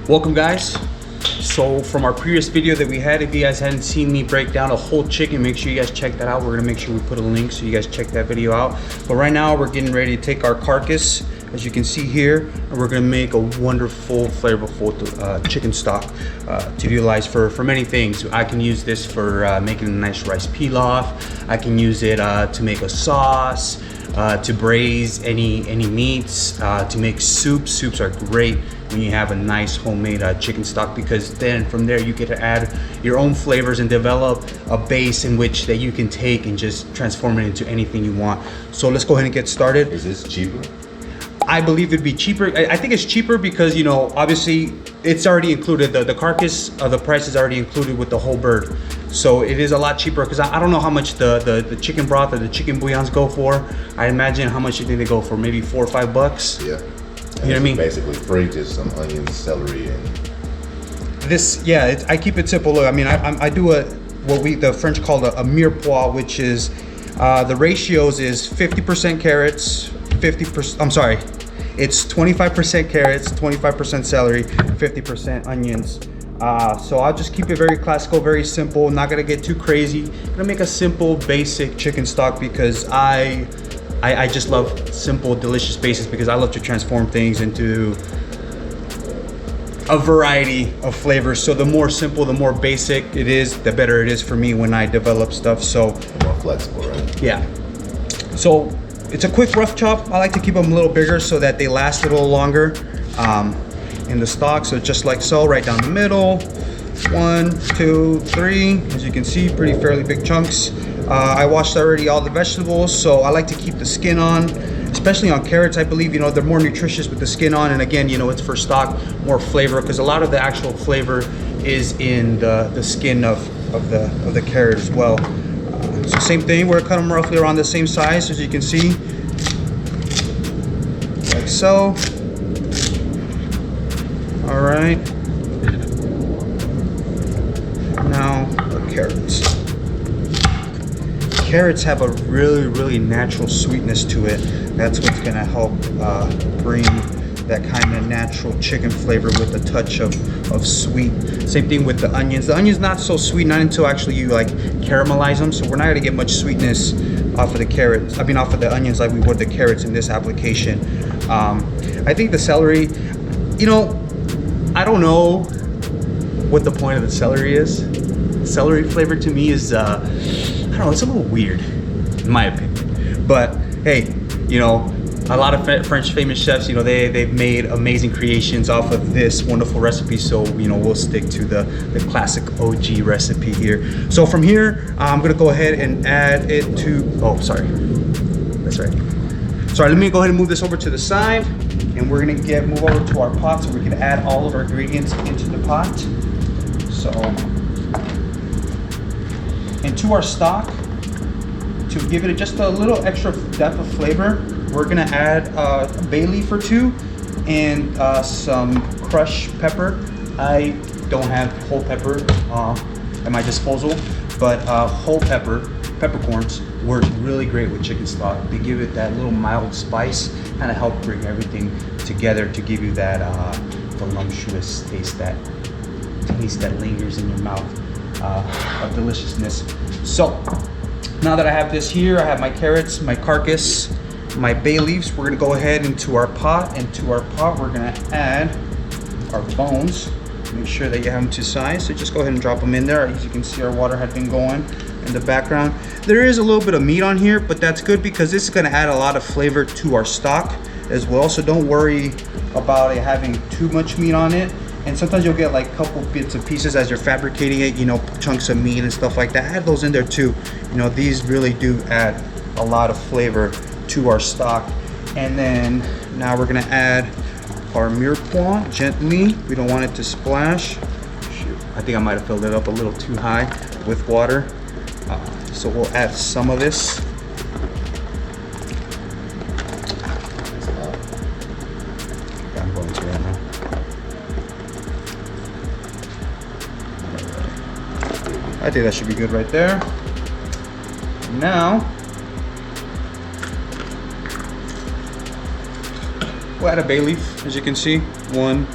Welcome guys. So from our previous video that we had, if you guys hadn't seen me break down a whole chicken, make sure you guys check that out. We're gonna make sure we put a link so you guys check that video out. But right now we're getting ready to take our carcass, as you can see here, and we're gonna make a wonderful, flavorful chicken stock to utilize for many things. I can use this for making a nice rice pilaf. I can use it to make a sauce, to braise any meats, to make soups. Soups are great when you have a nice homemade chicken stock, because then from there you get to add your own flavors and develop a base in which that you can take and just transform it into anything you want. So let's go ahead and get started. Is this cheaper? I believe it'd be cheaper. I think it's cheaper because, you know, obviously it's already included. The carcass of the price is already included with the whole bird. So it is a lot cheaper, because I don't know how much the chicken broth or the chicken bouillons go for. I imagine, how much you think they go for? Maybe $4 or $5? Yeah. You know what I mean? Basically free, just some onions, celery, and This, yeah, I keep it simple. Look, I mean, I do what the French call a mirepoix, which is the ratios is 50% carrots, 50%. I'm sorry, it's 25% carrots, 25% celery, 50% onions. So I'll just keep it very classical, very simple. Not gonna get too crazy. Gonna make a simple, basic chicken stock, because I just love simple, delicious bases, because I love to transform things into a variety of flavors. So the more simple, the more basic it is, the better it is for me when I develop stuff. So more flexible, right? yeah. So it's a quick rough chop. I like to keep them a little bigger so that they last a little longer in the stock. So just like so, right down the middle. 1, 2, 3. As you can see, pretty fairly big chunks. I washed already all the vegetables, so I like to keep the skin on, especially on carrots. I believe, you know, they're more nutritious with the skin on, and again, you know, it's for stock, more flavor, because a lot of the actual flavor is in the skin of the carrot as well. So same thing, we're gonna cut them roughly around the same size, as you can see, like so. All right. Now the carrots. Carrots have a really natural sweetness to it. That's what's gonna help bring that kind of natural chicken flavor with a touch of sweet. Same thing with the onions. The onions not so sweet, not until actually you like caramelize them. So we're not gonna get much sweetness off of the carrots. I mean, off of the onions like we would the carrots in this application. I think the celery, you know, I don't know what the point of the celery is. Celery flavor to me is, I don't know, it's a little weird, in my opinion. But hey, you know, a lot of French famous chefs, you know, they've made amazing creations off of this wonderful recipe. So, you know, we'll stick to the classic OG recipe here. So from here, I'm gonna go ahead and add it to, oh, sorry, that's right. Sorry, let me go ahead and move this over to the side, and we're gonna move over to our pot so we can add all of our ingredients into the pot. So, into our stock, to give it just a little extra depth of flavor, we're gonna add a bay leaf or 2 and some crushed pepper. I don't have whole pepper at my disposal, but whole peppercorns work really great with chicken stock. They give it that little mild spice, kind of help bring everything together to give you that voluptuous taste that lingers in your mouth of deliciousness. So now that I have this here, I have my carrots, my carcass, my bay leaves. We're gonna go ahead into our pot, we're gonna add our bones. Make sure that you have them to size, so just go ahead and drop them in there. As you can see, our water had been going in the background. There is a little bit of meat on here, but that's good because this is gonna add a lot of flavor to our stock as well. So don't worry about it having too much meat on it. And sometimes you'll get like a couple bits and pieces as you're fabricating it, you know, chunks of meat and stuff like that. Add those in there too. You know, these really do add a lot of flavor to our stock. And then now we're gonna add our mirepoix gently. We don't want it to splash. Shoot, I think I might have filled it up a little too high with water. So we'll add some of this. I'm going to right now. I think that should be good right there. Now, we'll add a bay leaf, as you can see. 1,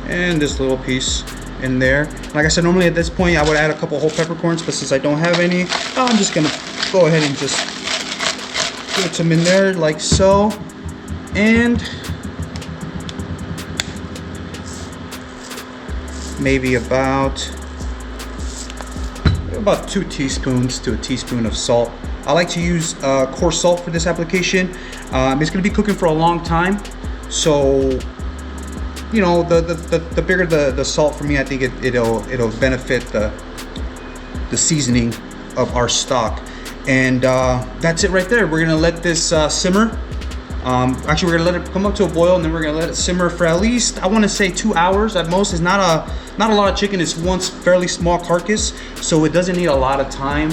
and this little piece in there. Like I said, normally at this point I would add a couple whole peppercorns, but since I don't have any, I'm just gonna go ahead and just put some in there like so. And maybe about 2 teaspoons to a teaspoon of salt. I like to use coarse salt for this application. It's gonna be cooking for a long time, so you know, the bigger the salt for me, I think it'll benefit the seasoning of our stock. And that's it right there. We're gonna let this simmer. Actually, we're gonna let it come up to a boil, and then we're gonna let it simmer for at least, I want to say 2 hours at most. It's not a lot of chicken. It's one fairly small carcass, so it doesn't need a lot of time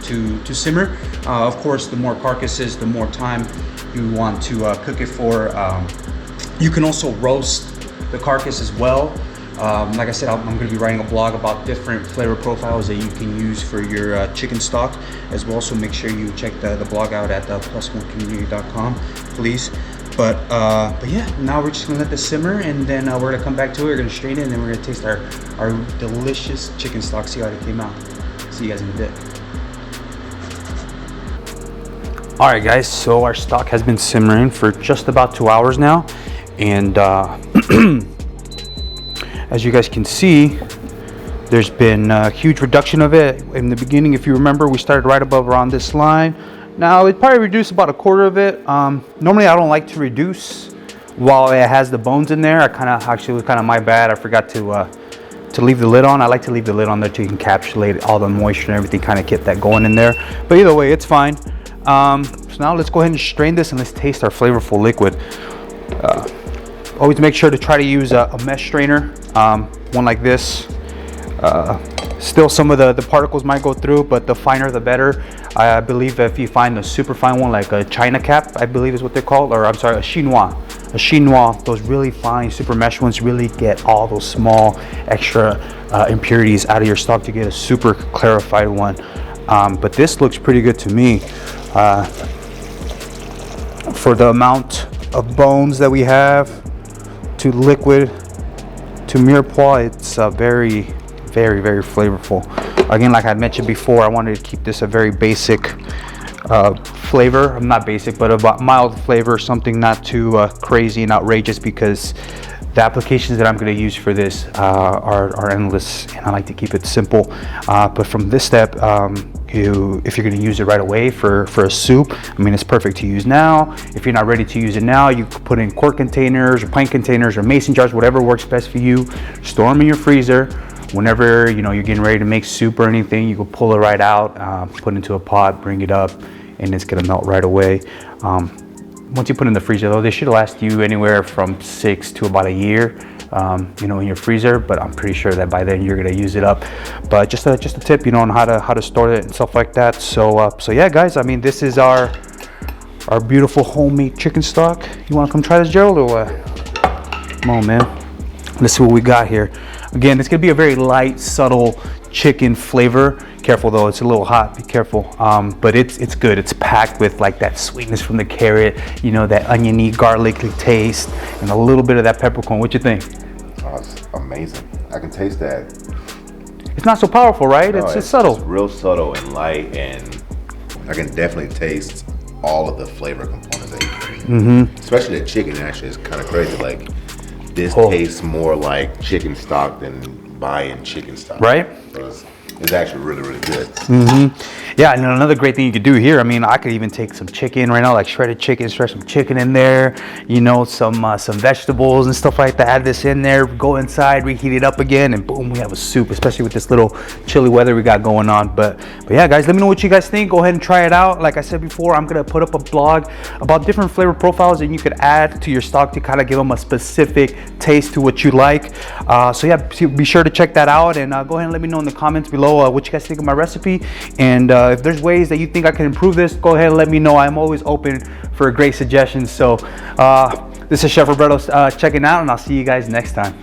to simmer. Of course, the more carcasses, the more time you want to cook it for. You can also roast the carcass as well. Like I said, I'm going to be writing a blog about different flavor profiles that you can use for your chicken stock as well. So make sure you check the blog out at plusoncommunity.com, please. But yeah, now we're just going to let this simmer, and then we're going to come back to it. We're going to strain it, and then we're going to taste our delicious chicken stock. See how it came out. See you guys in a bit. All right, guys. So our stock has been simmering for just about 2 hours now. And as you guys can see, there's been a huge reduction of it. In the beginning, if you remember, we started right above around this line. Now it probably reduced about a quarter of it. Normally I don't like to reduce while it has the bones in there. Actually it was kind of my bad. I forgot to leave the lid on. I like to leave the lid on there to encapsulate all the moisture and everything, kind of keep that going in there. But either way, it's fine. So now let's go ahead and strain this, and let's taste our flavorful liquid. Always make sure to try to use a mesh strainer, one like this. Still, some of the particles might go through, but the finer the better. I believe if you find a super fine one, like a China cap, I believe is what they're called, or I'm sorry, a Chinois. A Chinois, those really fine super mesh ones really get all those small extra impurities out of your stock to get a super clarified one. But this looks pretty good to me. For the amount of bones that we have to liquid to mirepoix, it's very, very, very flavorful. Again, like I mentioned before, I wanted to keep this a very basic flavor. Not basic, but about mild flavor, something not too crazy and outrageous, because the applications that I'm going to use for this are endless, and I like to keep it simple. But from this step, if you're going to use it right away for a soup, I mean, it's perfect to use now. If you're not ready to use it now, you can put in quart containers or pint containers or mason jars, whatever works best for you. Store them in your freezer. Whenever you're getting ready to make soup or anything, you can pull it right out, put it into a pot, bring it up, and it's going to melt right away. Once you put it in the freezer, though, they should last you anywhere from 6 to about a year, in your freezer. But I'm pretty sure that by then you're gonna use it up. But just a tip, on how to store it and stuff like that. So yeah, guys. I mean, this is our beautiful homemade chicken stock. You want to come try this, Gerald, or what? Come on, man. Let's see what we got here. Again, it's gonna be a very light, subtle chicken flavor. Careful though, it's a little hot, be careful. But it's good. It's packed with like that sweetness from the carrot, that oniony, garlicky taste, and a little bit of that peppercorn. What you think? Oh, it's amazing. I can taste that. It's not so powerful, right? No, it's subtle. It's real subtle and light, and I can definitely taste all of the flavor components that you put in. Especially the chicken, actually, is kind of crazy. Like, this tastes more like chicken stock than buying chicken stock. Right? So it's actually really, really good. Yeah, and another great thing you could do here, I mean, I could even take some chicken right now, like shredded chicken, shred some chicken in there, some vegetables and stuff like that. Add this in there, go inside, reheat it up again, and boom, we have a soup, especially with this little chilly weather we got going on. But yeah, guys, let me know what you guys think. Go ahead and try it out. Like I said before, I'm going to put up a blog about different flavor profiles that you could add to your stock to kind of give them a specific taste to what you like. So yeah, be sure to check that out, and go ahead and let me know in the comments below what you guys think of my recipe. And if there's ways that you think I can improve this, go ahead and let me know. I'm always open for great suggestions. So this is Chef Roberto checking out, and I'll see you guys next time.